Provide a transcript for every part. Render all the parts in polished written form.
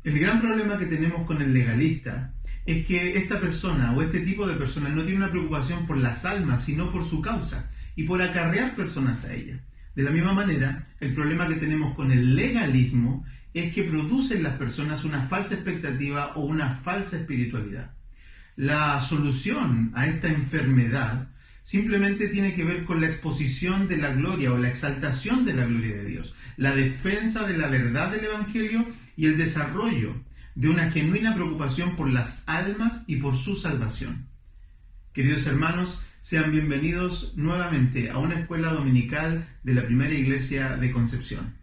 El gran problema que tenemos con el legalista es que esta persona o este tipo de personas no tiene una preocupación por las almas, sino por su causa y por acarrear personas a ella. De la misma manera, el problema que tenemos con el legalismo es que produce en las personas una falsa expectativa o una falsa espiritualidad. La solución a esta enfermedad simplemente tiene que ver con la exposición de la gloria o la exaltación de la gloria de Dios, la defensa de la verdad del Evangelio y el desarrollo de una genuina preocupación por las almas y por su salvación. Queridos hermanos, sean bienvenidos nuevamente a una escuela dominical de la Primera Iglesia de Concepción.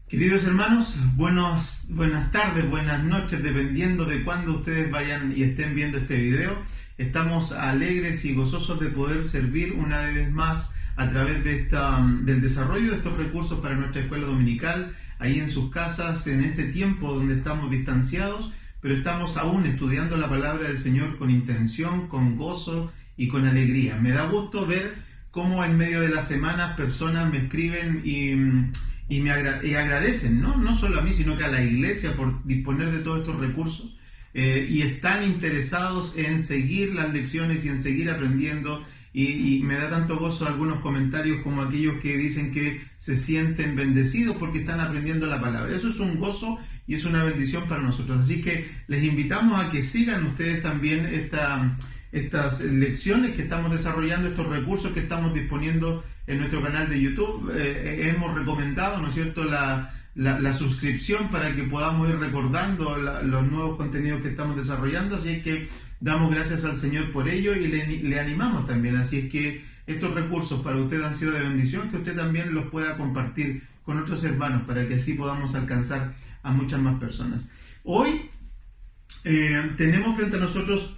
Queridos hermanos, buenas tardes, buenas noches, dependiendo de cuándo ustedes vayan y estén viendo este video. Estamos alegres y gozosos de poder servir una vez más a través de del desarrollo de estos recursos para nuestra escuela dominical, ahí en sus casas, en este tiempo donde estamos distanciados, pero estamos aún estudiando la palabra del Señor con intención, con gozo y con alegría. Me da gusto ver cómo en medio de las semanas personas me escriben y me agradecen, no solo a mí, sino que a la iglesia por disponer de todos estos recursos y están interesados en seguir las lecciones y en seguir aprendiendo y me da tanto gozo algunos comentarios como aquellos que dicen que se sienten bendecidos porque están aprendiendo la palabra. Eso es un gozo y es una bendición para nosotros. Así que les invitamos a que sigan ustedes también estas lecciones que estamos desarrollando, estos recursos que estamos disponiendo en nuestro canal de YouTube. Hemos recomendado, ¿no es cierto?, la suscripción para que podamos ir recordando los nuevos contenidos que estamos desarrollando. Así es que damos gracias al Señor por ello y le animamos también. Así es que estos recursos para usted han sido de bendición, que usted también los pueda compartir con otros hermanos para que así podamos alcanzar a muchas más personas. Hoy tenemos frente a nosotros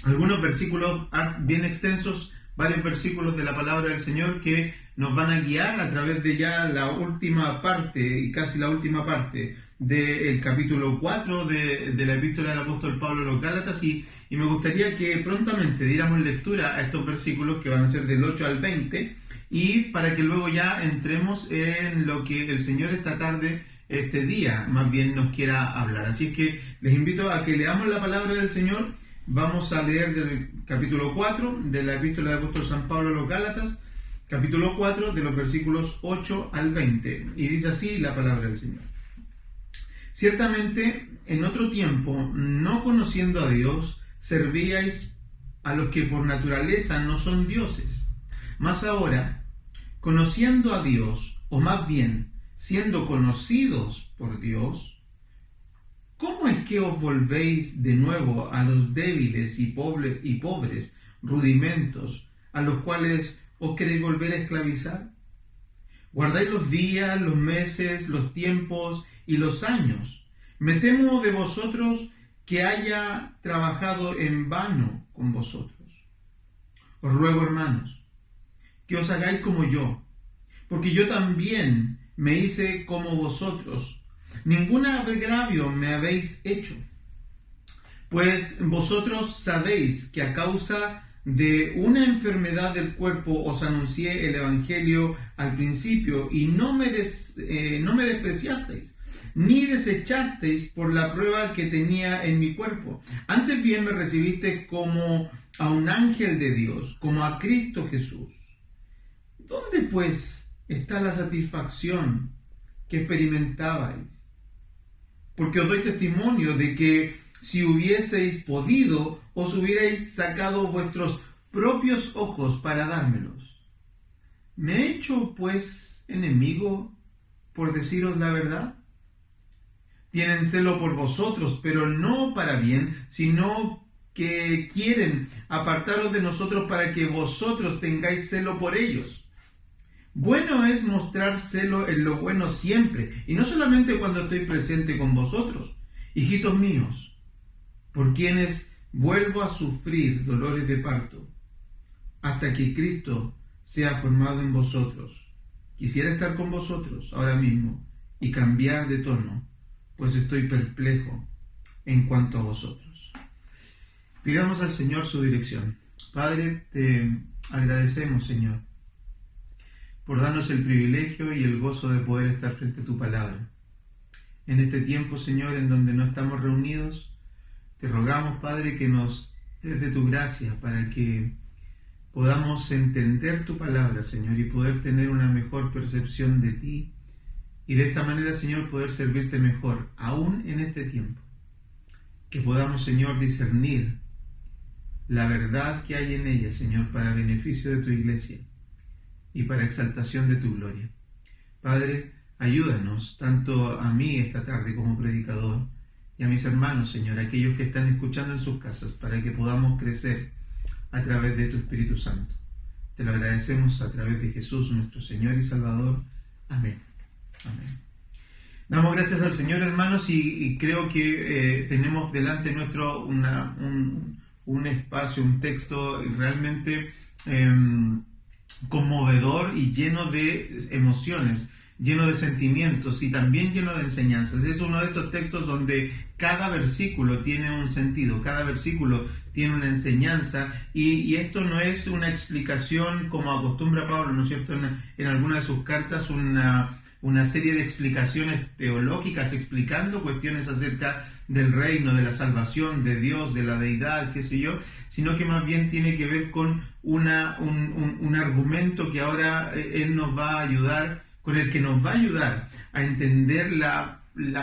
algunos versículos bien extensos, varios versículos de la palabra del Señor que nos van a guiar a través de ya la última parte y casi la última parte del capítulo 4 de la epístola del apóstol Pablo a los Gálatas y me gustaría que prontamente diéramos lectura a estos versículos que van a ser del 8 al 20 y para que luego ya entremos en lo que el Señor esta tarde, este día, más bien nos quiera hablar. Así es que les invito a que leamos la palabra del Señor. Vamos a leer del capítulo 4 de la epístola del apóstol San Pablo a los Gálatas, capítulo 4 de los versículos 8 al 20, y dice así la palabra del Señor. Ciertamente, en otro tiempo, no conociendo a Dios, servíais a los que por naturaleza no son dioses. Mas ahora, conociendo a Dios, o más bien, siendo conocidos por Dios, ¿cómo es que os volvéis de nuevo a los débiles y pobres rudimentos a los cuales os queréis volver a esclavizar? Guardáis los días, los meses, los tiempos y los años. Me temo de vosotros que haya trabajado en vano con vosotros. Os ruego, hermanos, que os hagáis como yo, porque yo también me hice como vosotros. Ningún agravio me habéis hecho, pues vosotros sabéis que a causa de una enfermedad del cuerpo os anuncié el Evangelio al principio y no me despreciasteis, ni desechasteis por la prueba que tenía en mi cuerpo. Antes bien me recibisteis como a un ángel de Dios, como a Cristo Jesús. ¿Dónde pues está la satisfacción que experimentabais? Porque os doy testimonio de que si hubieseis podido, os hubierais sacado vuestros propios ojos para dármelos. ¿Me he hecho, pues, enemigo por deciros la verdad? Tienen celo por vosotros, pero no para bien, sino que quieren apartaros de nosotros para que vosotros tengáis celo por ellos. Bueno es mostrar celo en lo bueno siempre, y no solamente cuando estoy presente con vosotros, hijitos míos, por quienes vuelvo a sufrir dolores de parto, hasta que Cristo sea formado en vosotros. Quisiera estar con vosotros ahora mismo y cambiar de tono, pues estoy perplejo en cuanto a vosotros. Pidamos al Señor su dirección. Padre, te agradecemos, Señor, por darnos el privilegio y el gozo de poder estar frente a tu palabra. En este tiempo, Señor, en donde no estamos reunidos, te rogamos, Padre, que nos des de tu gracia para que podamos entender tu palabra, Señor, y poder tener una mejor percepción de ti, y de esta manera, Señor, poder servirte mejor, aún en este tiempo. Que podamos, Señor, discernir la verdad que hay en ella, Señor, para beneficio de tu iglesia y para exaltación de tu gloria. Padre, ayúdanos, tanto a mí esta tarde como predicador, y a mis hermanos, Señor, aquellos que están escuchando en sus casas, para que podamos crecer a través de tu Espíritu Santo. Te lo agradecemos a través de Jesús, nuestro Señor y Salvador. Amén. Amén. Damos gracias al Señor, hermanos, y creo que tenemos delante nuestro un espacio, un texto realmente conmovedor y lleno de emociones, lleno de sentimientos y también lleno de enseñanzas. Es uno de estos textos donde cada versículo tiene un sentido, cada versículo tiene una enseñanza, y esto no es una explicación como acostumbra Pablo, ¿no es cierto?, en alguna de sus cartas, una serie de explicaciones teológicas explicando cuestiones acerca del reino, de la salvación, de Dios, de la deidad, qué sé yo, sino que más bien tiene que ver con un argumento que ahora él nos va a ayudar, con el que nos va a ayudar a entender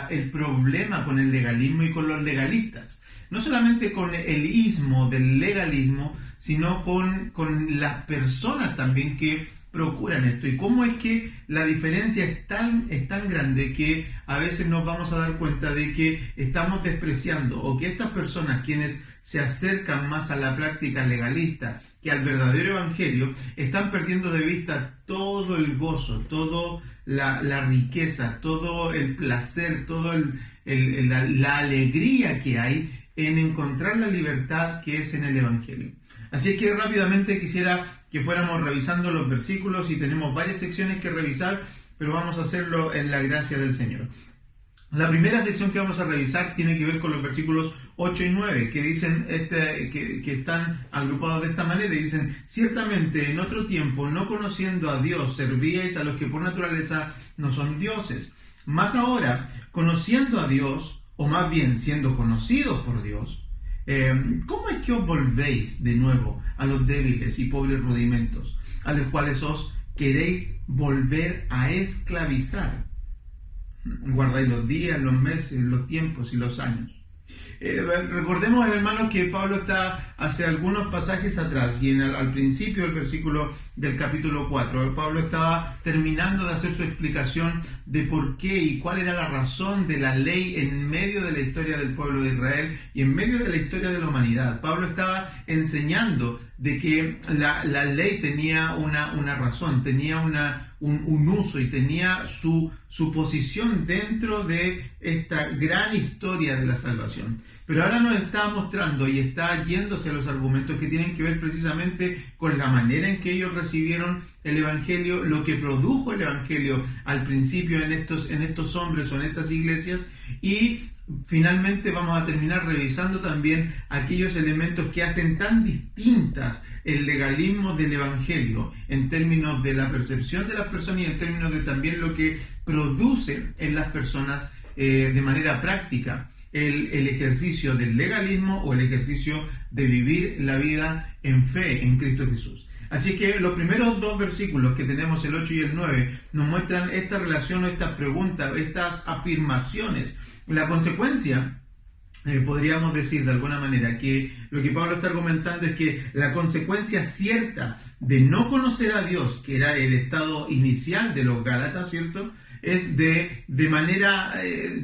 el problema con el legalismo y con los legalistas. No solamente con el ismo del legalismo, sino con las personas también que procuran esto, y cómo es que la diferencia es tan grande que a veces nos vamos a dar cuenta de que estamos despreciando, o que estas personas, quienes se acercan más a la práctica legalista que al verdadero evangelio, están perdiendo de vista todo el gozo, toda la riqueza, todo el placer, toda la alegría que hay en encontrar la libertad que es en el evangelio. Así que rápidamente quisiera que fuéramos revisando los versículos, y tenemos varias secciones que revisar, pero vamos a hacerlo en la gracia del Señor. La primera sección que vamos a revisar tiene que ver con los versículos 8 y 9, que dicen que están agrupados de esta manera, y dicen: ciertamente en otro tiempo, no conociendo a Dios, servíais a los que por naturaleza no son dioses. Mas ahora, conociendo a Dios, o más bien siendo conocidos por Dios, ¿cómo es que os volvéis de nuevo a los débiles y pobres rudimentos, a los cuales os queréis volver a esclavizar? Guardáis los días, los meses, los tiempos y los años. Recordemos, hermanos, que Pablo está hace algunos pasajes atrás, y al principio del versículo del capítulo 4, Pablo estaba terminando de hacer su explicación de por qué y cuál era la razón de la ley en medio de la historia del pueblo de Israel y en medio de la historia de la humanidad. Pablo estaba enseñando de que la ley tenía una razón, tenía un uso, y tenía su posición dentro de esta gran historia de la salvación. Pero ahora nos está mostrando y está yéndose a los argumentos que tienen que ver precisamente con la manera en que ellos recibieron el Evangelio, lo que produjo el Evangelio al principio en estos hombres o en estas iglesias, y finalmente vamos a terminar revisando también aquellos elementos que hacen tan distintas el legalismo del Evangelio en términos de la percepción de las personas y en términos de también lo que produce en las personas de manera práctica el ejercicio del legalismo o el ejercicio de vivir la vida en fe en Cristo Jesús. Así que los primeros dos versículos que tenemos, el 8 y el 9, nos muestran esta relación o estas preguntas, estas afirmaciones. La consecuencia, podríamos decir de alguna manera, que lo que Pablo está argumentando es que la consecuencia cierta de no conocer a Dios, que era el estado inicial de los Gálatas, ¿cierto?, es de manera,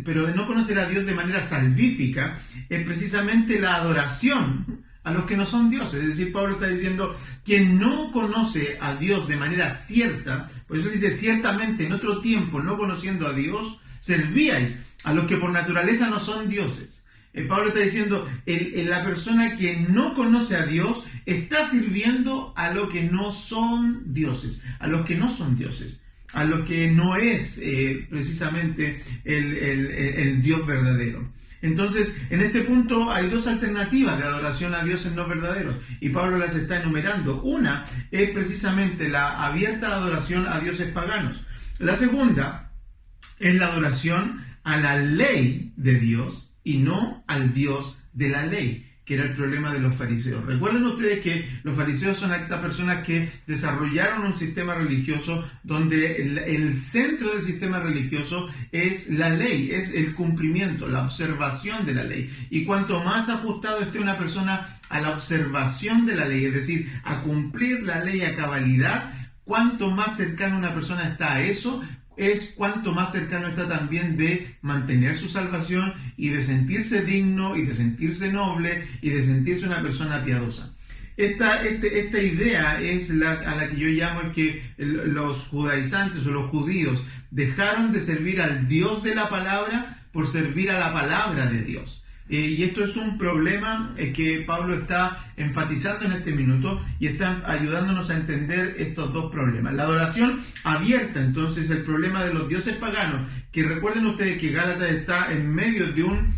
pero de no conocer a Dios de manera salvífica, es precisamente la adoración a los que no son dioses. Es decir, Pablo está diciendo: quien no conoce a Dios de manera cierta, por eso dice: ciertamente en otro tiempo, no conociendo a Dios, servíais a los que por naturaleza no son dioses. Pablo está diciendo, la persona que no conoce a Dios está sirviendo a los que no son dioses, a los que no son dioses, a lo que no es precisamente el Dios verdadero. Entonces, en este punto hay dos alternativas de adoración a dioses no verdaderos y Pablo las está enumerando. Una es precisamente la abierta adoración a dioses paganos. La segunda es la adoración a la ley de Dios y no al Dios de la ley, que era el problema de los fariseos. Recuerden ustedes que los fariseos son estas personas que desarrollaron un sistema religioso donde el centro del sistema religioso es la ley, es el cumplimiento, la observación de la ley. Y cuanto más ajustado esté una persona a la observación de la ley, es decir, a cumplir la ley a cabalidad, cuanto más cercana una persona está a eso, es cuanto más cercano está también de mantener su salvación y de sentirse digno y de sentirse noble y de sentirse una persona piadosa. Esta idea es a la que yo llamo es que los judaizantes o los judíos dejaron de servir al Dios de la palabra por servir a la palabra de Dios. Y esto es un problema que Pablo está enfatizando en este minuto y está ayudándonos a entender estos dos problemas. La adoración abierta, entonces, el problema de los dioses paganos, que recuerden ustedes que Gálatas está en medio de un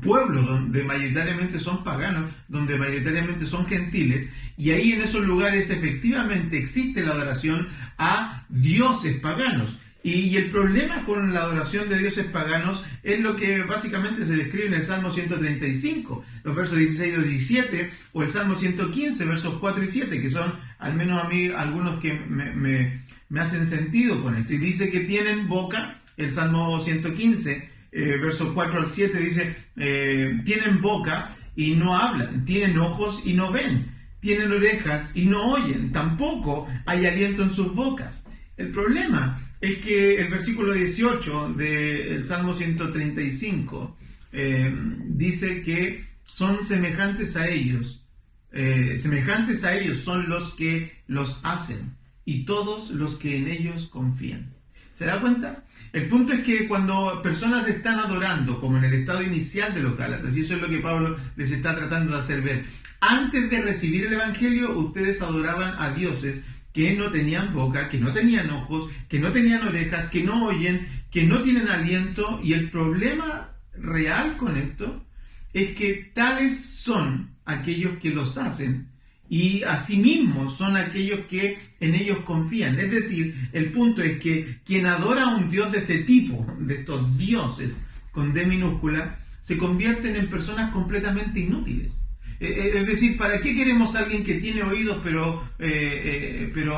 pueblo donde mayoritariamente son paganos, donde mayoritariamente son gentiles, y ahí en esos lugares efectivamente existe la adoración a dioses paganos. Y el problema con la adoración de dioses paganos es lo que básicamente se describe en el Salmo 135, los versos 16 y 17, o el Salmo 115, versos 4 y 7, que son, al menos a mí, algunos que me hacen sentido con esto. Y dice que tienen boca, el Salmo 115, versos 4 al 7, dice, tienen boca y no hablan, tienen ojos y no ven, tienen orejas y no oyen, tampoco hay aliento en sus bocas. El problema es que el versículo 18 del Salmo 135 dice que son semejantes a ellos son los que los hacen y todos los que en ellos confían. ¿Se da cuenta? El punto es que cuando personas están adorando, como en el estado inicial de los Gálatas, y eso es lo que Pablo les está tratando de hacer ver, antes de recibir el Evangelio, ustedes adoraban a dioses que no tenían boca, que no tenían ojos, que no tenían orejas, que no oyen, que no tienen aliento. Y el problema real con esto es que tales son aquellos que los hacen y asimismo son aquellos que en ellos confían. Es decir, el punto es que quien adora a un Dios de este tipo, de estos dioses con D minúscula, se convierten en personas completamente inútiles. Es decir, ¿para qué queremos a alguien que tiene oídos pero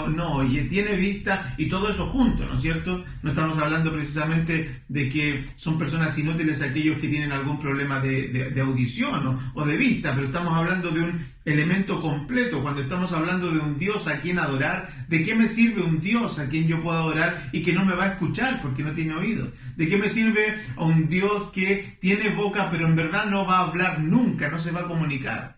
no oye, tiene vista y todo eso junto, ¿no es cierto? No estamos hablando precisamente de que son personas inútiles aquellos que tienen algún problema de audición o de vista, pero estamos hablando de un elemento completo. Cuando estamos hablando de un Dios a quien adorar, ¿de qué me sirve un Dios a quien yo puedo adorar y que no me va a escuchar porque no tiene oídos? ¿De qué me sirve a un Dios que tiene boca pero en verdad no va a hablar nunca, no se va a comunicar?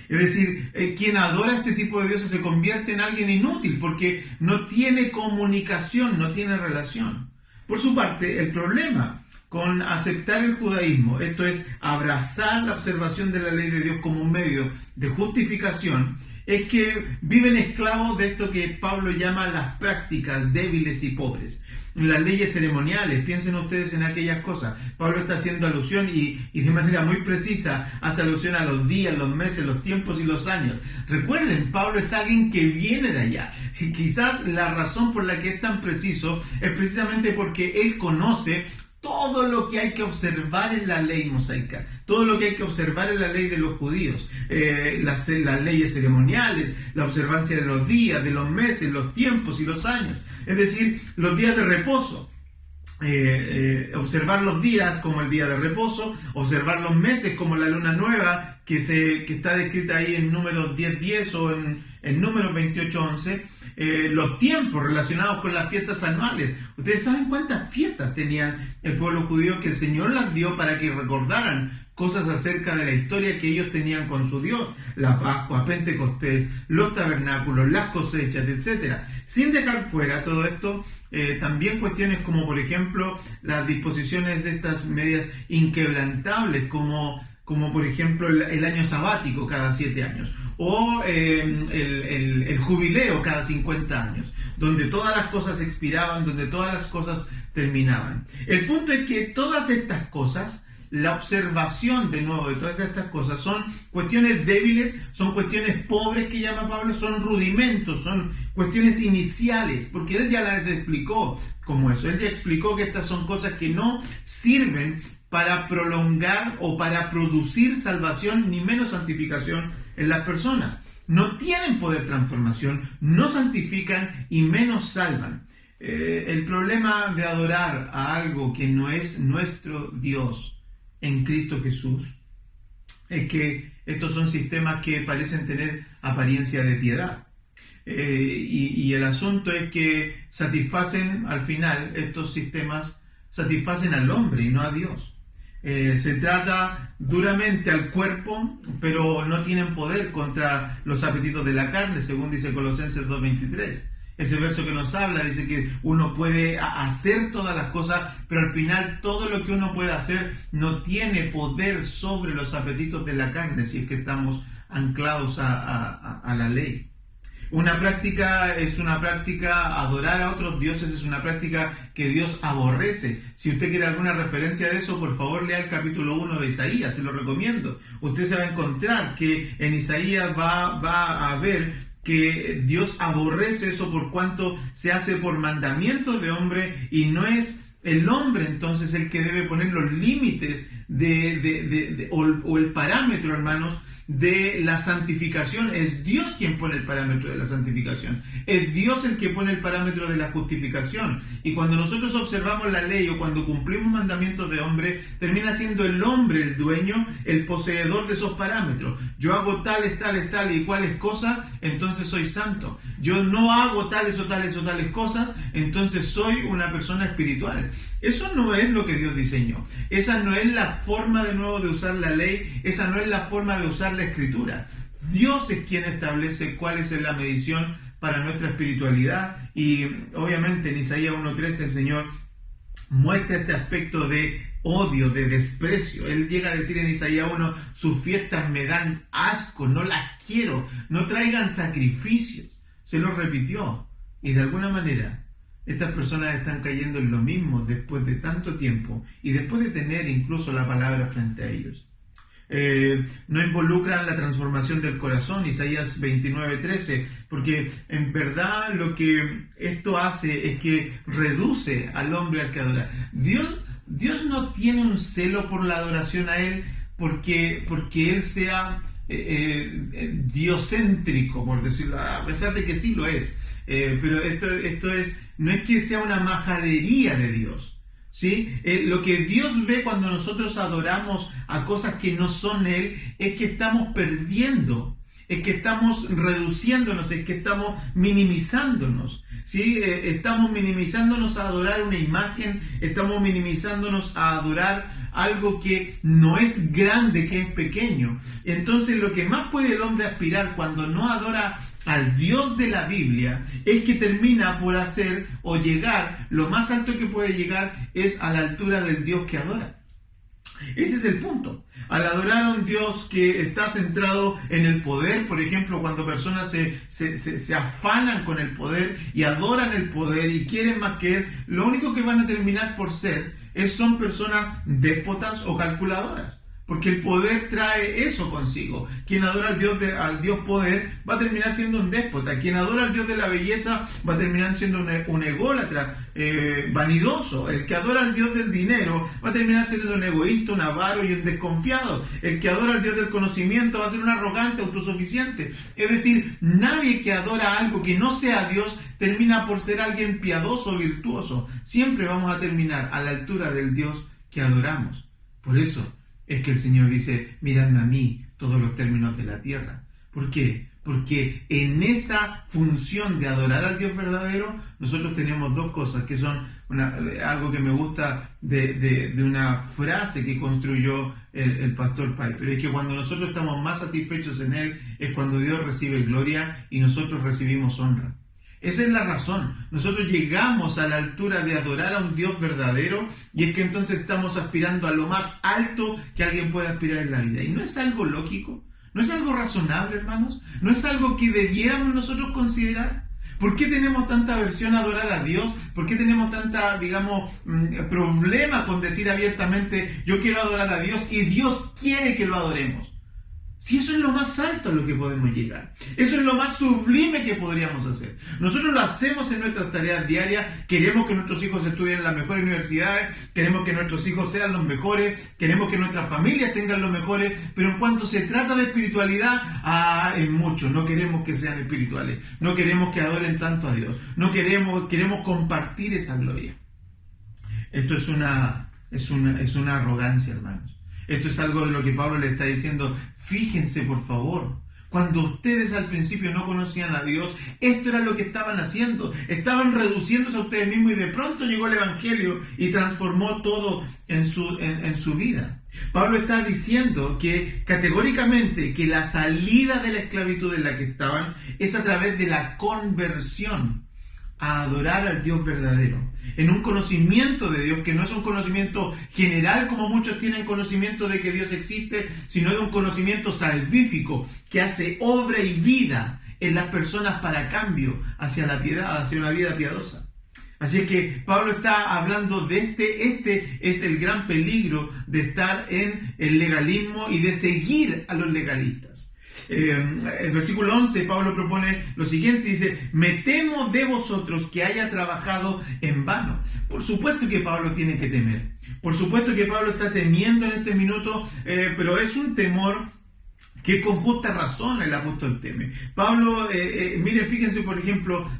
Es decir, quien adora este tipo de dioses se convierte en alguien inútil porque no tiene comunicación, no tiene relación. Por su parte, el problema con aceptar el judaísmo, esto es, abrazar la observación de la ley de Dios como un medio de justificación, es que viven esclavos de esto que Pablo llama las prácticas débiles y pobres. Las leyes ceremoniales, piensen ustedes en aquellas cosas. Pablo está haciendo alusión y de manera muy precisa hace alusión a los días, los meses, los tiempos y los años. Recuerden, Pablo es alguien que viene de allá. Y quizás la razón por la que es tan preciso es precisamente porque él conoce todo lo que hay que observar en la ley mosaica, todo lo que hay que observar en la ley de los judíos, las leyes ceremoniales, la observancia de los días, de los meses, los tiempos y los años, es decir, los días de reposo. Observar los días como el día de reposo, observar los meses como la luna nueva que está descrita ahí en Números 10:10 o en Números 28:11. Los tiempos relacionados con las fiestas anuales. Ustedes saben cuántas fiestas tenían el pueblo judío que el Señor las dio para que recordaran cosas acerca de la historia que ellos tenían con su Dios: la Pascua, Pentecostés, los tabernáculos, las cosechas, etc. Sin dejar fuera todo esto, también cuestiones como, por ejemplo, las disposiciones de estas medias inquebrantables, como por ejemplo el año sabático cada 7 años, o el jubileo cada 50 años, donde todas las cosas expiraban, donde todas las cosas terminaban. El punto es que todas estas cosas la observación de nuevo de todas estas cosas son cuestiones débiles, son cuestiones pobres que llama Pablo, son rudimentos, son cuestiones iniciales, porque él ya las explicó como eso. Él ya explicó que estas son cosas que no sirven para prolongar o para producir salvación ni menos santificación en las personas. No tienen poder de transformación, no santifican y menos salvan. El problema de adorar a algo que no es nuestro Dios en Cristo Jesús es que estos son sistemas que parecen tener apariencia de piedad. Y el asunto es que satisfacen, al final, estos sistemas satisfacen al hombre y no a Dios. Se trata duramente al cuerpo, pero no tienen poder contra los apetitos de la carne, según dice Colosenses 2:23. Ese verso que nos habla dice que uno puede hacer todas las cosas, pero al final todo lo que uno puede hacer no tiene poder sobre los apetitos de la carne, si es que estamos anclados a la ley. Una práctica es una práctica, adorar a otros dioses es una práctica que Dios aborrece. Si usted quiere alguna referencia de eso, por favor lea el capítulo 1 de Isaías, se lo recomiendo. Usted se va a encontrar que en Isaías va a ver que Dios aborrece eso por cuanto se hace por mandamiento de hombre y no es el hombre entonces el que debe poner los límites o el parámetro, hermanos, de la santificación. Es Dios quien pone el parámetro de la santificación. Es Dios el que pone el parámetro de la justificación. Y cuando nosotros observamos la ley o cuando cumplimos mandamientos de hombre, termina siendo el hombre el dueño, el poseedor de esos parámetros. Yo hago tales y cuales cosas, entonces soy santo. Yo no hago tales o tales cosas, entonces soy una persona espiritual. Eso no es lo que Dios diseñó. Esa no es la forma de nuevo de usar la ley. Esa no es la forma de usar la escritura. Dios es quien establece cuál es la medición para nuestra espiritualidad. Y obviamente en Isaías 1:13 el Señor muestra este aspecto de odio, de desprecio. Él llega a decir en Isaías 1, sus fiestas me dan asco, no las quiero, no traigan sacrificios. Se lo repitió. Y de alguna manera estas personas están cayendo en lo mismo después de tanto tiempo y después de tener incluso la palabra frente a ellos. No involucran la transformación del corazón, Isaías 29:13, porque en verdad lo que esto hace es que reduce al hombre al que adora. Dios no tiene un celo por la adoración a Él porque Él sea diocéntrico, por decirlo, a pesar de que sí lo es. Pero esto no es que sea una majadería de Dios. ¿Sí? Lo que Dios ve cuando nosotros adoramos a cosas que no son Él es que estamos perdiendo, es que estamos reduciéndonos, es que estamos minimizándonos. ¿Sí? Estamos minimizándonos a adorar una imagen, estamos minimizándonos a adorar algo que no es grande, que es pequeño. Entonces lo que más puede el hombre aspirar cuando no adora al Dios de la Biblia es que termina por hacer o llegar, lo más alto que puede llegar es a la altura del Dios que adora. Ese es el punto. Al adorar a un Dios que está centrado en el poder, por ejemplo, cuando personas se afanan con el poder y adoran el poder y quieren más que Él, lo único que van a terminar por ser son personas déspotas o calculadoras. Porque el poder trae eso consigo. Quien adora al Dios poder va a terminar siendo un déspota. Quien adora al Dios de la belleza va a terminar siendo un ególatra, vanidoso. El que adora al Dios del dinero va a terminar siendo un egoísta, un avaro y un desconfiado. El que adora al Dios del conocimiento va a ser un arrogante, autosuficiente. Es decir, nadie que adora algo que no sea Dios termina por ser alguien piadoso, virtuoso. Siempre vamos a terminar a la altura del Dios que adoramos. Por eso es que el Señor dice, miradme a mí todos los términos de la tierra. ¿Por qué? Porque en esa función de adorar al Dios verdadero, nosotros tenemos dos cosas que son algo que me gusta de una frase que construyó el pastor Piper. Es que cuando nosotros estamos más satisfechos en Él, es cuando Dios recibe gloria y nosotros recibimos honra. Esa es la razón. Nosotros llegamos a la altura de adorar a un Dios verdadero y es que entonces estamos aspirando a lo más alto que alguien puede aspirar en la vida. ¿Y no es algo lógico? ¿No es algo razonable, hermanos? ¿No es algo que debiéramos nosotros considerar? ¿Por qué tenemos tanta aversión a adorar a Dios? ¿Por qué tenemos tanta, problema con decir abiertamente, yo quiero adorar a Dios y Dios quiere que lo adoremos? Si eso es lo más alto a lo que podemos llegar. Eso es lo más sublime que podríamos hacer. Nosotros lo hacemos en nuestras tareas diarias. Queremos que nuestros hijos estudien en las mejores universidades. Queremos que nuestros hijos sean los mejores. Queremos que nuestras familias tengan los mejores. Pero en cuanto se trata de espiritualidad, es mucho. No queremos que sean espirituales. No queremos que adoren tanto a Dios. No queremos compartir esa gloria. Esto es una arrogancia, hermanos. Esto es algo de lo que Pablo le está diciendo. Fíjense, por favor, cuando ustedes al principio no conocían a Dios, esto era lo que estaban haciendo. Estaban reduciéndose a ustedes mismos y de pronto llegó el Evangelio y transformó todo en su vida. Pablo está diciendo que categóricamente que la salida de la esclavitud en la que estaban es a través de la conversión a adorar al Dios verdadero, en un conocimiento de Dios que no es un conocimiento general como muchos tienen conocimiento de que Dios existe, sino de un conocimiento salvífico que hace obra y vida en las personas para cambio hacia la piedad, hacia una vida piadosa. Así es que Pablo está hablando de este es el gran peligro de estar en el legalismo y de seguir a los legalistas. El versículo 11, Pablo propone lo siguiente, dice, me temo de vosotros que haya trabajado en vano. Por supuesto que Pablo tiene que temer. Por supuesto que Pablo está temiendo en este minuto, pero es un temor que con justa razón el apóstol teme. Pablo, miren, fíjense por ejemplo,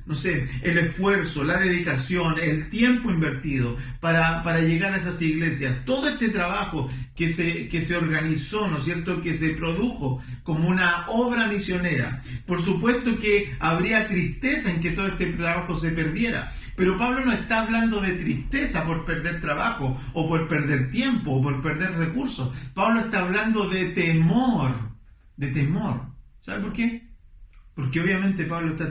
el esfuerzo, la dedicación, el tiempo invertido para llegar a esas iglesias. Todo este trabajo que se organizó, ¿no es cierto?, que se produjo como una obra misionera. Por supuesto que habría tristeza en que todo este trabajo se perdiera. Pero Pablo no está hablando de tristeza por perder trabajo, o por perder tiempo, o por perder recursos. Pablo está hablando de temor. De temor. ¿Sabe por qué? Porque obviamente Pablo está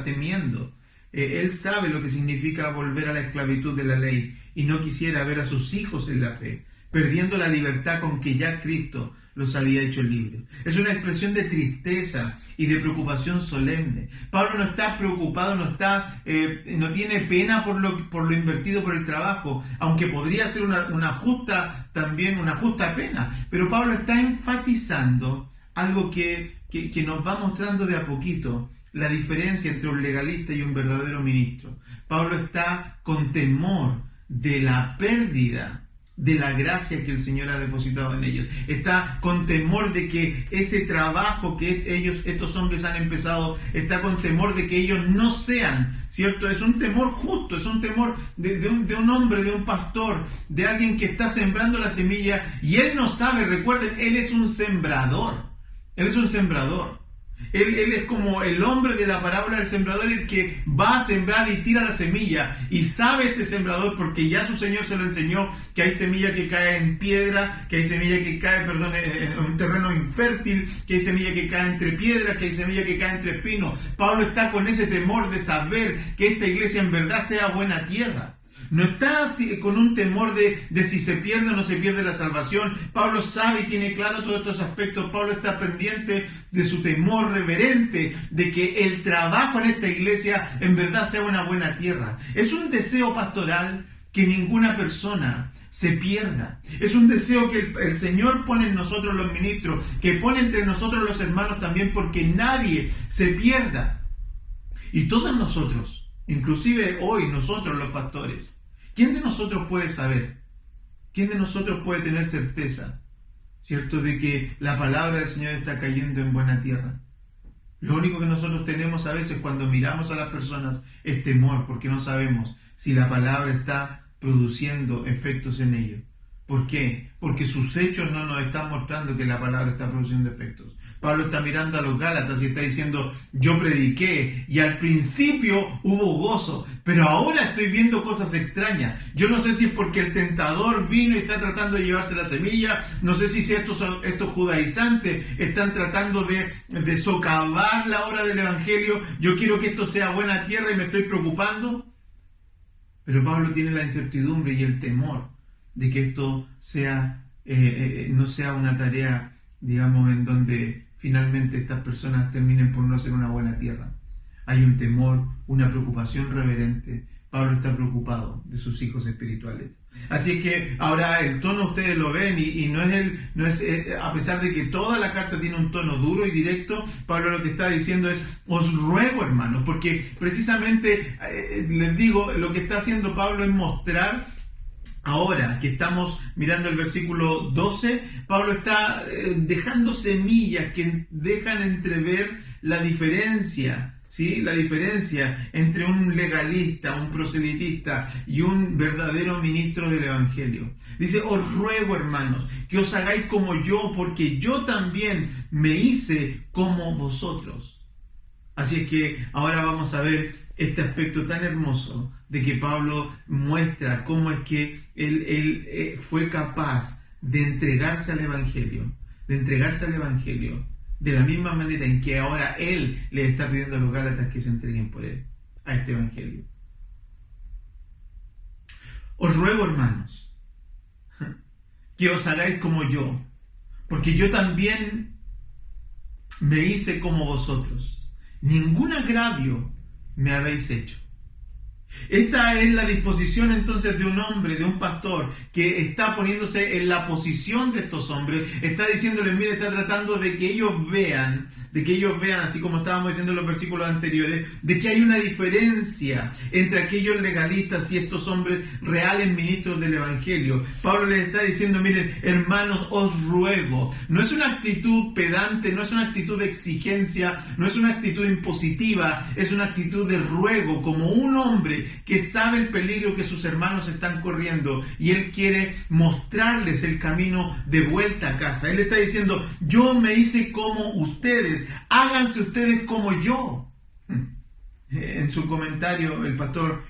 temiendo. Él sabe lo que significa volver a la esclavitud de la ley y no quisiera ver a sus hijos en la fe, perdiendo la libertad con que ya Cristo los había hecho libres. Es una expresión de tristeza y de preocupación solemne. Pablo no está preocupado, no tiene pena por lo invertido por el trabajo, aunque podría ser una justa pena. Pero Pablo está enfatizando algo que nos va mostrando de a poquito la diferencia entre un legalista y un verdadero ministro. Pablo está con temor de la pérdida de la gracia que el Señor ha depositado en ellos. Está con temor de que ese trabajo que estos hombres han empezado, está con temor de que ellos no sean, ¿cierto? Es un temor justo, es un temor de un hombre, de un pastor, de alguien que está sembrando la semilla y él no sabe, recuerden, él es un sembrador. Él es un sembrador. Él es como el hombre de la parábola del sembrador, el que va a sembrar y tira la semilla. Y sabe este sembrador, porque ya su Señor se lo enseñó, que hay semilla que cae en piedra, que hay semilla que cae, en un terreno infértil, que hay semilla que cae entre piedras, que hay semilla que cae entre espinos. Pablo está con ese temor de saber que esta iglesia en verdad sea buena tierra. No está con un temor de si se pierde o no se pierde la salvación. Pablo sabe y tiene claro todos estos aspectos. Pablo está pendiente de su temor reverente, de que el trabajo en esta iglesia en verdad sea una buena tierra. Es un deseo pastoral que ninguna persona se pierda. Es un deseo que el Señor pone en nosotros los ministros, que pone entre nosotros los hermanos también, porque nadie se pierda. Y todos nosotros, inclusive hoy nosotros los pastores, ¿quién de nosotros puede saber? ¿Quién de nosotros puede tener certeza, cierto, de que la palabra del Señor está cayendo en buena tierra? Lo único que nosotros tenemos a veces cuando miramos a las personas es temor, porque no sabemos si la palabra está produciendo efectos en ellos. ¿Por qué? Porque sus hechos no nos están mostrando que la palabra está produciendo efectos. Pablo está mirando a los Gálatas y está diciendo, yo prediqué y al principio hubo gozo, pero ahora estoy viendo cosas extrañas. Yo no sé si es porque el tentador vino y está tratando de llevarse la semilla, no sé si estos judaizantes están tratando de socavar la obra del Evangelio. Yo quiero que esto sea buena tierra y me estoy preocupando. Pero Pablo tiene la incertidumbre y el temor de que esto no sea una tarea, en donde finalmente estas personas terminen por no ser una buena tierra. hay un temor, una preocupación reverente. Pablo está preocupado de sus hijos espirituales. Así que ahora el tono ustedes lo ven y no es a pesar de que toda la carta tiene un tono duro y directo, Pablo lo que está diciendo es: os ruego, hermanos, porque precisamente les digo, lo que está haciendo Pablo es mostrar. Ahora que estamos mirando el versículo 12, Pablo está dejando semillas que dejan entrever la diferencia. ¿Sí? La diferencia entre un legalista, un proselitista y un verdadero ministro del Evangelio. Dice: os ruego, hermanos, que os hagáis como yo, porque yo también me hice como vosotros. Así es que ahora vamos a ver este aspecto tan hermoso de que Pablo muestra cómo es que él fue capaz de entregarse al Evangelio, de la misma manera en que ahora él le está pidiendo a los Gálatas que se entreguen por él, a este Evangelio. Os ruego, hermanos, que os hagáis como yo, porque yo también me hice como vosotros. Ningún agravio me habéis hecho. Esta es la disposición entonces de un hombre, de un pastor, que está poniéndose en la posición de estos hombres, está diciéndoles: mire, está tratando de que ellos vean, así como estábamos diciendo en los versículos anteriores, de que hay una diferencia entre aquellos legalistas y estos hombres reales ministros del Evangelio. Pablo les está diciendo: miren, hermanos, os ruego. No es una actitud pedante, no es una actitud de exigencia, no es una actitud impositiva, es una actitud de ruego, como un hombre que sabe el peligro que sus hermanos están corriendo y él quiere mostrarles el camino de vuelta a casa. Él está diciendo: yo me hice como ustedes, háganse ustedes como yo. En su comentario, el pastor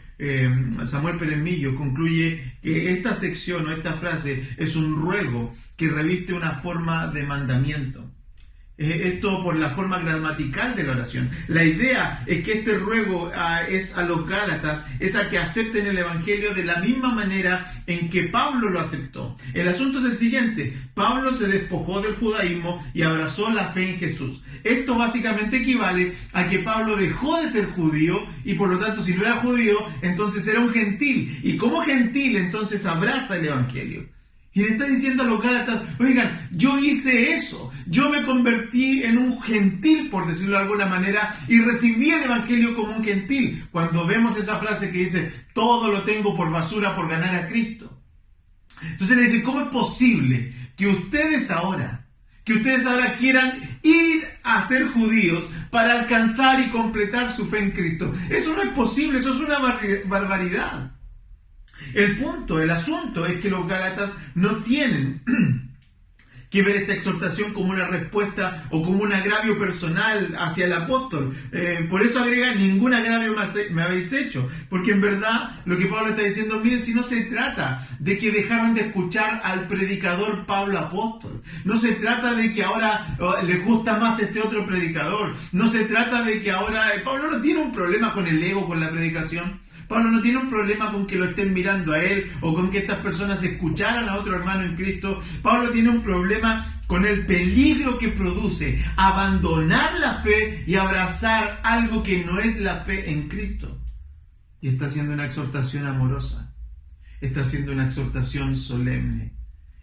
Samuel Pérez Millo concluye que esta sección o esta frase es un ruego que reviste una forma de mandamiento. Esto por la forma gramatical de la oración. La idea es que este ruego es a los Gálatas, es a que acepten el Evangelio de la misma manera en que Pablo lo aceptó. El asunto es el siguiente: Pablo se despojó del judaísmo y abrazó la fe en Jesús. Esto básicamente equivale a que Pablo dejó de ser judío y por lo tanto, si no era judío, entonces era un gentil. Y como gentil, entonces abraza el Evangelio. Y le está diciendo a los Gálatas: oigan, yo hice eso, yo me convertí en un gentil, por decirlo de alguna manera, y recibí el Evangelio como un gentil. Cuando vemos esa frase que dice: todo lo tengo por basura por ganar a Cristo. Entonces le dice: ¿cómo es posible que ustedes ahora quieran ir a ser judíos para alcanzar y completar su fe en Cristo? Eso no es posible, eso es una barbaridad. El asunto es que los Gálatas no tienen que ver esta exhortación como una respuesta o como un agravio personal hacia el apóstol. Por eso agrega: ningún agravio me habéis hecho. Porque en verdad lo que Pablo está diciendo: miren, si no se trata de que dejaron de escuchar al predicador Pablo apóstol, no se trata de que ahora les gusta más este otro predicador, no se trata de que ahora Pablo no tiene un problema con el ego, con la predicación. Pablo no tiene un problema con que lo estén mirando a él o con que estas personas escucharan a otro hermano en Cristo. Pablo tiene un problema con el peligro que produce abandonar la fe y abrazar algo que no es la fe en Cristo. Y está haciendo una exhortación amorosa, está haciendo una exhortación solemne,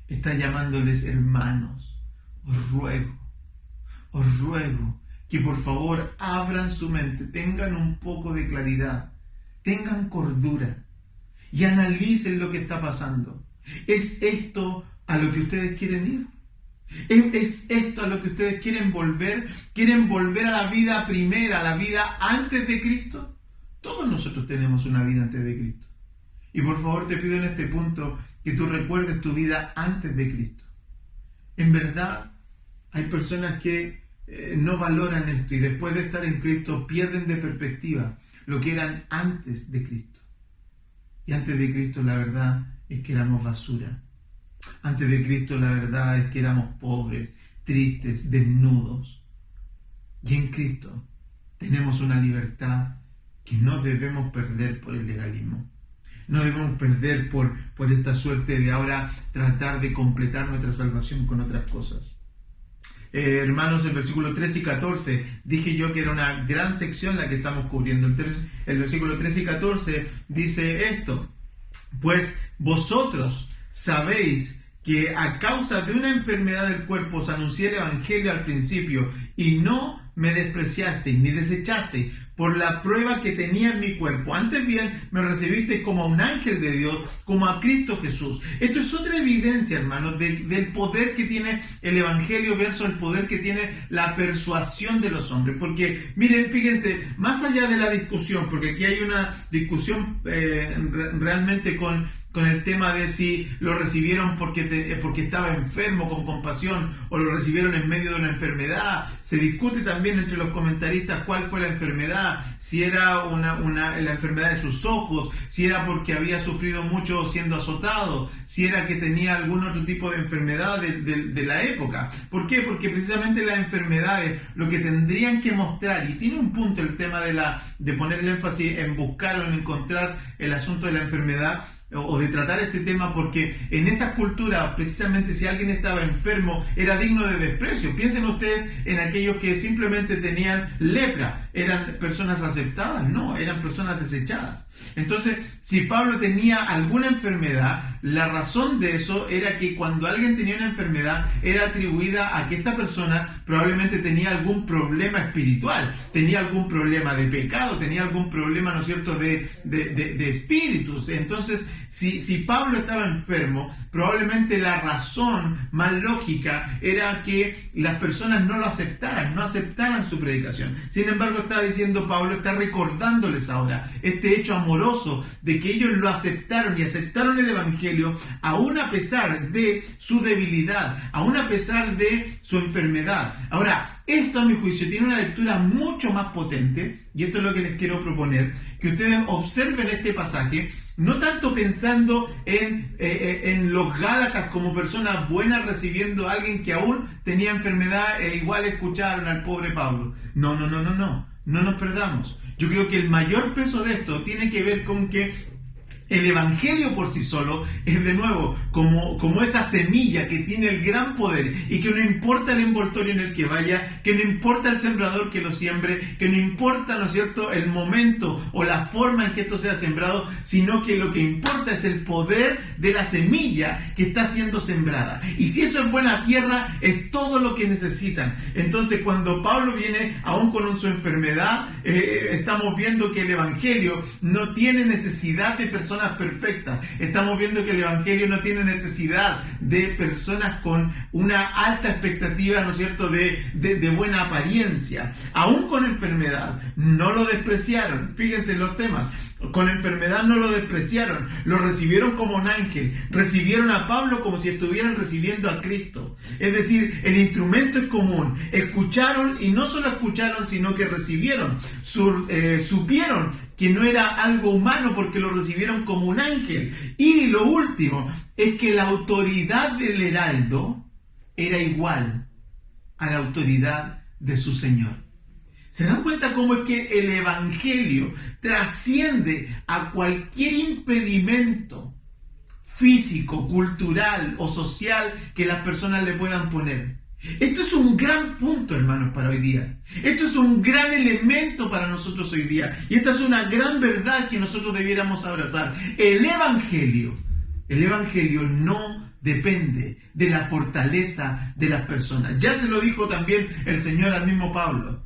está llamándoles hermanos. Os ruego que por favor abran su mente, tengan un poco de claridad, tengan cordura y analicen lo que está pasando. ¿Es esto a lo que ustedes quieren ir? ¿Es esto a lo que ustedes quieren volver? ¿Quieren volver a la vida primera, a la vida antes de Cristo? Todos nosotros tenemos una vida antes de Cristo. Y por favor te pido en este punto que tú recuerdes tu vida antes de Cristo. En verdad, hay personas que no valoran esto y después de estar en Cristo pierden de perspectiva lo que eran antes de Cristo. Y antes de Cristo la verdad es que éramos basura. Antes de Cristo la verdad es que éramos pobres, tristes, desnudos. Y en Cristo tenemos una libertad que no debemos perder por el legalismo. No debemos perder por esta suerte de ahora tratar de completar nuestra salvación con otras cosas. hermanos, el versículo 13 y 14, dije yo que era una gran sección la que estamos cubriendo. El versículo 13 y 14 dice esto: pues vosotros sabéis que a causa de una enfermedad del cuerpo os anuncié el evangelio al principio, y no me despreciasteis ni desechasteis por la prueba que tenía en mi cuerpo. Antes bien me recibisteis como a un ángel de Dios, como a Cristo Jesús. Esto es otra evidencia, hermanos, del poder que tiene el evangelio versus el poder que tiene la persuasión de los hombres. Porque, miren, fíjense, más allá de la discusión, porque aquí hay una discusión realmente con el tema de si lo recibieron porque estaba enfermo con compasión o lo recibieron en medio de una enfermedad. Se discute también entre los comentaristas cuál fue la enfermedad, si era la enfermedad de sus ojos, si era porque había sufrido mucho siendo azotado, si era que tenía algún otro tipo de enfermedad de la época. ¿Por qué? Porque precisamente las enfermedades lo que tendrían que mostrar, y tiene un punto el tema de poner el énfasis en buscar o en encontrar el asunto de la enfermedad, o de tratar este tema, porque en esas culturas, precisamente si alguien estaba enfermo, era digno de desprecio. Piensen ustedes en aquellos que simplemente tenían lepra. ¿Eran personas aceptadas? No, eran personas desechadas. Entonces, si Pablo tenía alguna enfermedad, la razón de eso era que cuando alguien tenía una enfermedad, era atribuida a que esta persona probablemente tenía algún problema espiritual, tenía algún problema de pecado, tenía algún problema, ¿no es cierto?, de espíritus. Entonces, si Pablo estaba enfermo, probablemente la razón más lógica era que las personas no lo aceptaran, no aceptaran su predicación. Sin embargo, está diciendo Pablo, está recordándoles ahora este hecho amoroso de que ellos lo aceptaron y aceptaron el evangelio aún a pesar de su debilidad, aún a pesar de su enfermedad. Ahora, esto a mi juicio tiene una lectura mucho más potente, y esto es lo que les quiero proponer, que ustedes observen este pasaje, no tanto pensando en los Gálatas como personas buenas recibiendo a alguien que aún tenía enfermedad e igual escucharon al pobre Pablo. No nos perdamos. Yo creo que el mayor peso de esto tiene que ver con que el evangelio por sí solo es, de nuevo, como esa semilla que tiene el gran poder, y que no importa el envoltorio en el que vaya, que no importa el sembrador que lo siembre, que no importa, ¿no es cierto?, el momento o la forma en que esto sea sembrado, sino que lo que importa es el poder de la semilla que está siendo sembrada. Y si eso es buena tierra, es todo lo que necesitan. Entonces, cuando Pablo viene aún con su enfermedad, estamos viendo que el evangelio no tiene necesidad de personas perfectas. Estamos viendo que el evangelio no tiene necesidad de personas con una alta expectativa, ¿no es cierto?, de buena apariencia. Aún con enfermedad, no lo despreciaron. Fíjense en los temas. Con enfermedad no lo despreciaron, lo recibieron como un ángel, recibieron a Pablo como si estuvieran recibiendo a Cristo. Es decir, el instrumento es común. Escucharon, y no solo escucharon, sino que recibieron, supieron que no era algo humano porque lo recibieron como un ángel. Y lo último es que la autoridad del heraldo era igual a la autoridad de su Señor. ¿Se dan cuenta cómo es que el evangelio trasciende a cualquier impedimento físico, cultural o social que las personas le puedan poner? Esto es un gran punto, hermanos, para hoy día. Esto es un gran elemento para nosotros hoy día. Y esta es una gran verdad que nosotros debiéramos abrazar. El evangelio no depende de la fortaleza de las personas. Ya se lo dijo también el Señor al mismo Pablo.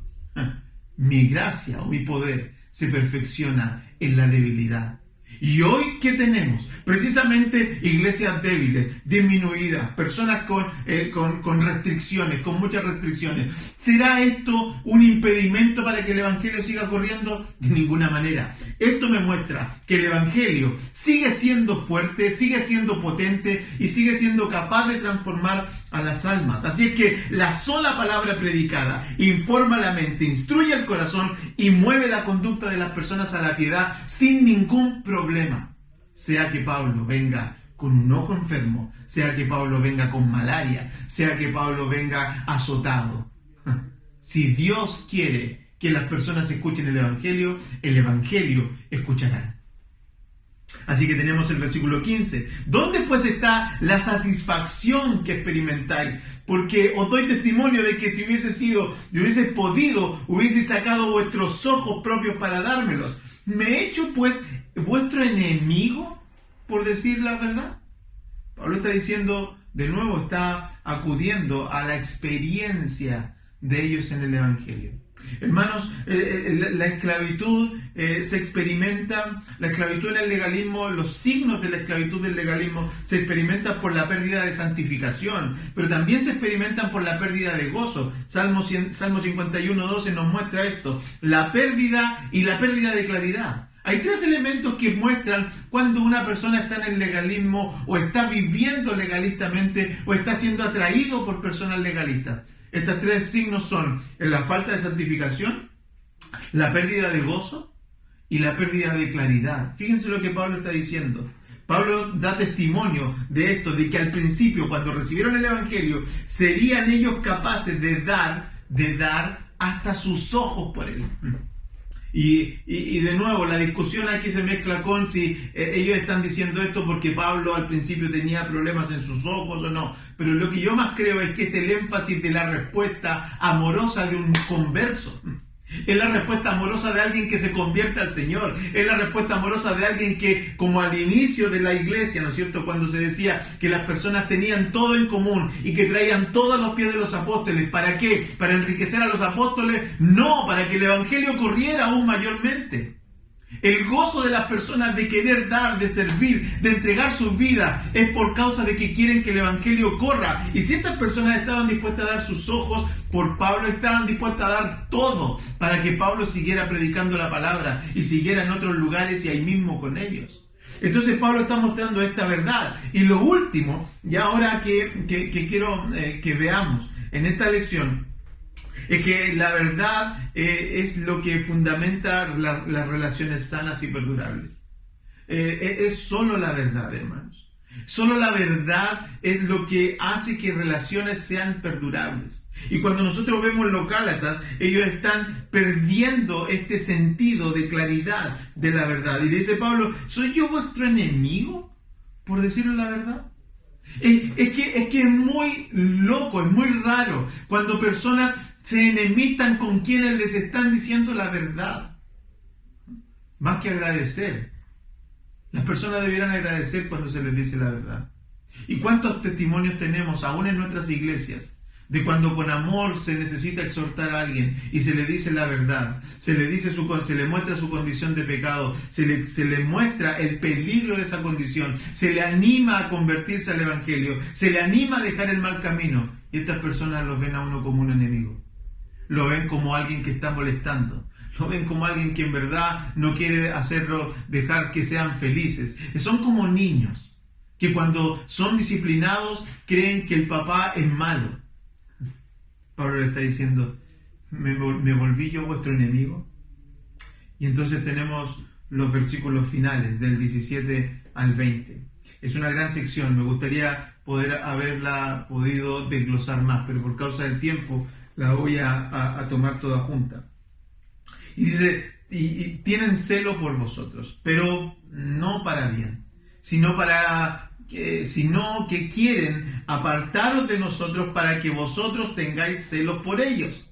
Mi gracia o mi poder se perfecciona en la debilidad. Y hoy, ¿qué tenemos? Precisamente iglesias débiles, disminuidas, personas con restricciones, con muchas restricciones. ¿Será esto un impedimento para que el evangelio siga corriendo? De ninguna manera. Esto me muestra que el evangelio sigue siendo fuerte, sigue siendo potente y sigue siendo capaz de transformar a las almas. Así es que la sola palabra predicada informa la mente, instruye el corazón y mueve la conducta de las personas a la piedad sin ningún problema. Sea que Pablo venga con un ojo enfermo, sea que Pablo venga con malaria, sea que Pablo venga azotado. Si Dios quiere que las personas escuchen el evangelio escucharán. Así que tenemos el versículo 15. ¿Dónde pues está la satisfacción que experimentáis? Porque os doy testimonio de que si hubiese sido, y hubiese podido, hubiese sacado vuestros ojos propios para dármelos. ¿Me he hecho pues vuestro enemigo por decir la verdad? Pablo está diciendo, de nuevo está acudiendo a la experiencia de ellos en el Evangelio. Hermanos, la esclavitud se experimenta, la esclavitud en el legalismo, los signos de la esclavitud del legalismo se experimentan por la pérdida de santificación, pero también se experimentan por la pérdida de gozo. Salmo 51:12 nos muestra esto, la pérdida y la pérdida de claridad. Hay tres elementos que muestran cuando una persona está en el legalismo o está viviendo legalistamente o está siendo atraído por personas legalistas. Estos tres signos son la falta de santificación, la pérdida de gozo y la pérdida de claridad. Fíjense lo que Pablo está diciendo. Pablo da testimonio de esto, de que al principio, cuando recibieron el Evangelio, serían ellos capaces de dar hasta sus ojos por él. Y de nuevo, la discusión aquí se mezcla con si ellos están diciendo esto porque Pablo al principio tenía problemas en sus ojos o no. Pero lo que yo más creo es que es el énfasis de la respuesta amorosa de un converso. Es la respuesta amorosa de alguien que se convierte al Señor. Es la respuesta amorosa de alguien que, como al inicio de la iglesia, ¿no es cierto?, cuando se decía que las personas tenían todo en común y que traían todo a los pies de los apóstoles. ¿Para qué? ¿Para enriquecer a los apóstoles? No, para que el Evangelio corriera aún mayormente. El gozo de las personas de querer dar, de servir, de entregar sus vidas, es por causa de que quieren que el Evangelio corra. Y si estas personas estaban dispuestas a dar sus ojos, por Pablo estaban dispuestas a dar todo para que Pablo siguiera predicando la palabra y siguiera en otros lugares y ahí mismo con ellos. Entonces Pablo está mostrando esta verdad. Y lo último, y ahora que quiero que veamos en esta lección, es que la verdad es lo que fundamenta las relaciones sanas y perdurables. Es solo la verdad, hermanos. Solo la verdad es lo que hace que relaciones sean perdurables. Y cuando nosotros vemos los Gálatas, ellos están perdiendo este sentido de claridad de la verdad. Y dice Pablo, ¿soy yo vuestro enemigo por decirle la verdad? Es que es muy loco, es muy raro cuando personas se enemistan con quienes les están diciendo la verdad. Más que agradecer. Las personas debieran agradecer cuando se les dice la verdad. ¿Y cuántos testimonios tenemos aún en nuestras iglesias de cuando con amor se necesita exhortar a alguien y se le dice la verdad, se le muestra su condición de pecado, se le muestra el peligro de esa condición, se le anima a convertirse al Evangelio, se le anima a dejar el mal camino, y estas personas los ven a uno como un enemigo, lo ven como alguien que está molestando, lo ven como alguien que en verdad no quiere dejar que sean felices. Son como niños que cuando son disciplinados creen que el papá es malo. Pablo le está diciendo, ¿me volví yo vuestro enemigo? Y entonces tenemos los versículos finales del 17 al 20. Es una gran sección, me gustaría poder haberla podido desglosar más, pero por causa del tiempo la voy a tomar toda junta. Y dice, y tienen celo por vosotros, pero no para bien, sino que quieren apartaros de nosotros para que vosotros tengáis celos por ellos.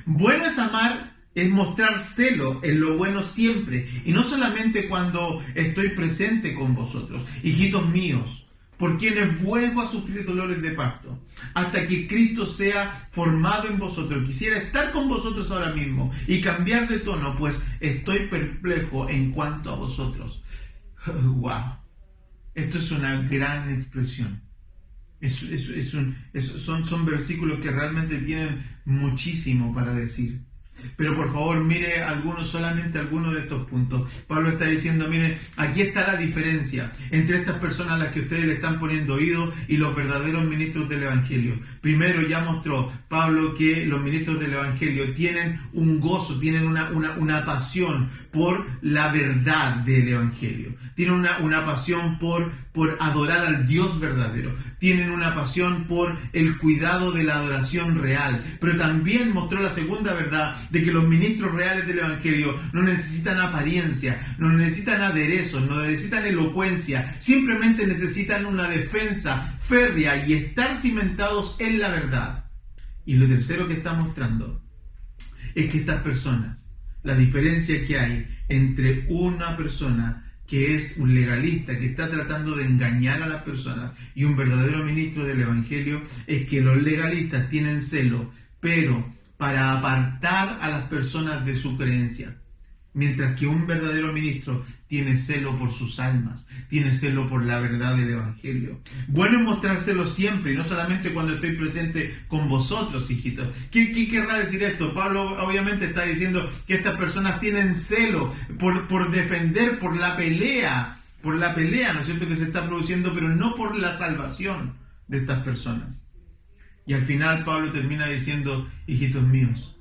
Bueno es amar, es mostrar celo en lo bueno siempre, y no solamente cuando estoy presente con vosotros, hijitos míos, por quienes vuelvo a sufrir dolores de parto, hasta que Cristo sea formado en vosotros. Quisiera estar con vosotros ahora mismo y cambiar de tono, pues estoy perplejo en cuanto a vosotros. ¡Wow! Esto es una gran expresión. Son versículos que realmente tienen muchísimo para decir. Pero por favor, mire solamente algunos de estos puntos. Pablo está diciendo, miren, aquí está la diferencia entre estas personas a las que ustedes le están poniendo oído y los verdaderos ministros del Evangelio. Primero, ya mostró Pablo que los ministros del Evangelio tienen un gozo, tienen una pasión por la verdad del Evangelio. Tienen una pasión por por adorar al Dios verdadero, tienen una pasión por el cuidado de la adoración real, pero también mostró la segunda verdad de que los ministros reales del Evangelio no necesitan apariencia, no necesitan aderezos, no necesitan elocuencia, simplemente necesitan una defensa férrea y estar cimentados en la verdad. Y lo tercero que está mostrando es que estas personas, la diferencia que hay entre una persona que es un legalista, que está tratando de engañar a las personas, y un verdadero ministro del Evangelio, es que los legalistas tienen celo, pero para apartar a las personas de su creencia. Mientras que un verdadero ministro tiene celo por sus almas, tiene celo por la verdad del Evangelio. Bueno es mostrárselo siempre, y no solamente cuando estoy presente con vosotros, hijitos. ¿Qué querrá decir esto? Pablo obviamente está diciendo que estas personas tienen celo por defender, por la pelea, ¿no es cierto?, que se está produciendo, pero no por la salvación de estas personas. Y al final Pablo termina diciendo, hijitos míos,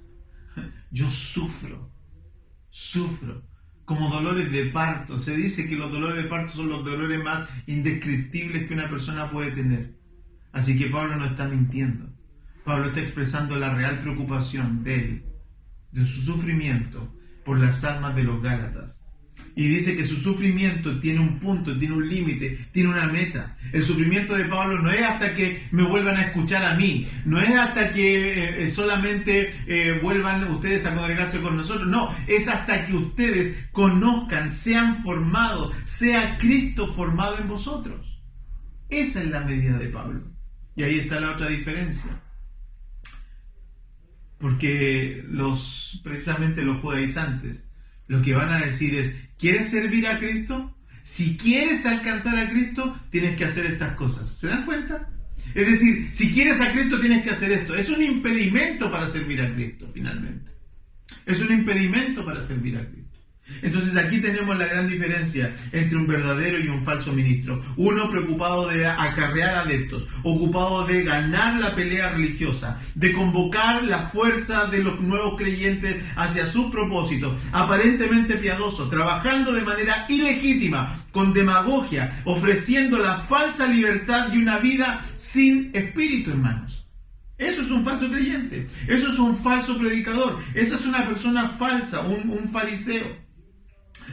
yo sufro como dolores de parto. Se dice que los dolores de parto son los dolores más indescriptibles que una persona puede tener. Así que Pablo no está mintiendo. Pablo está expresando la real preocupación de él, de su sufrimiento por las almas de los Gálatas. Y dice que su sufrimiento tiene un punto, tiene un límite, tiene una meta. El sufrimiento de Pablo no es hasta que me vuelvan a escuchar a mí, no es hasta que solamente vuelvan ustedes a congregarse con nosotros, no, es hasta que ustedes conozcan, sean formados, sea Cristo formado en vosotros. Esa es la medida de Pablo. Y ahí está la otra diferencia. Porque precisamente los judaizantes, lo que van a decir es, ¿quieres servir a Cristo? Si quieres alcanzar a Cristo, tienes que hacer estas cosas. ¿Se dan cuenta? Es decir, si quieres a Cristo, tienes que hacer esto. Es un impedimento para servir a Cristo, finalmente. Es un impedimento para servir a Cristo. Entonces aquí tenemos la gran diferencia entre un verdadero y un falso ministro. Uno preocupado de acarrear adeptos, ocupado de ganar la pelea religiosa, de convocar la fuerza de los nuevos creyentes hacia sus propósitos, aparentemente piadoso, trabajando de manera ilegítima, con demagogia, ofreciendo la falsa libertad y una vida sin espíritu, hermanos. Eso es un falso creyente, eso es un falso predicador, esa es una persona falsa, un fariseo.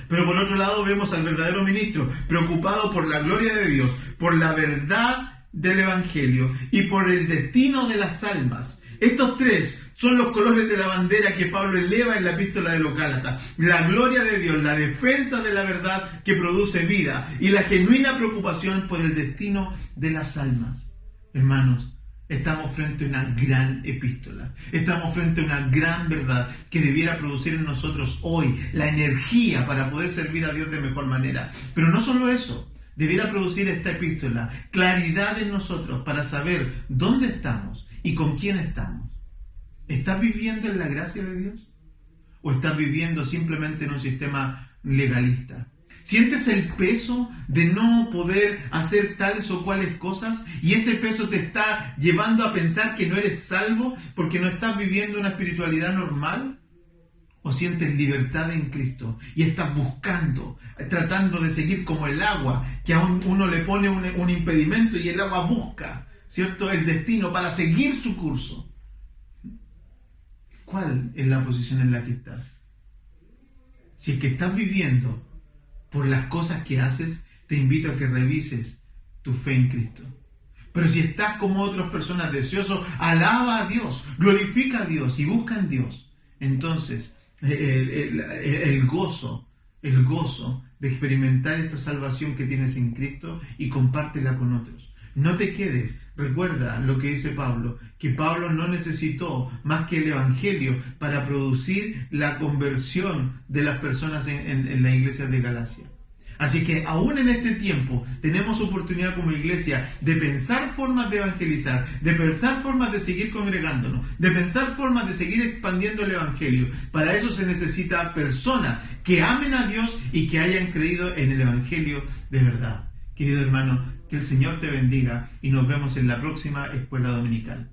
Pero por otro lado vemos al verdadero ministro preocupado por la gloria de Dios, por la verdad del Evangelio y por el destino de las almas. Estos tres son los colores de la bandera que Pablo eleva en la epístola de los Gálatas. La gloria de Dios, la defensa de la verdad que produce vida y la genuina preocupación por el destino de las almas. Hermanos, estamos frente a una gran epístola, estamos frente a una gran verdad que debiera producir en nosotros hoy la energía para poder servir a Dios de mejor manera. Pero no solo eso, debiera producir esta epístola claridad en nosotros para saber dónde estamos y con quién estamos. ¿Estás viviendo en la gracia de Dios? ¿O estás viviendo simplemente en un sistema legalista? ¿Sientes el peso de no poder hacer tales o cuales cosas? ¿Y ese peso te está llevando a pensar que no eres salvo porque no estás viviendo una espiritualidad normal? ¿O sientes libertad en Cristo y estás buscando, tratando de seguir como el agua, que a uno le pone un impedimento y el agua busca, ¿cierto?, el destino para seguir su curso? ¿Cuál es la posición en la que estás? Si es que estás viviendo por las cosas que haces, te invito a que revises tu fe en Cristo. Pero si estás como otras personas deseosos, alaba a Dios, glorifica a Dios y busca en Dios. Entonces, el gozo de experimentar esta salvación que tienes en Cristo y compártela con otros. No te quedes. Recuerda lo que dice Pablo, que Pablo no necesitó más que el Evangelio para producir la conversión de las personas en la iglesia de Galacia. Así que aún en este tiempo tenemos oportunidad como iglesia de pensar formas de evangelizar, de pensar formas de seguir congregándonos, de pensar formas de seguir expandiendo el Evangelio. Para eso se necesita personas que amen a Dios y que hayan creído en el Evangelio de verdad. Querido hermano, que el Señor te bendiga y nos vemos en la próxima escuela dominical.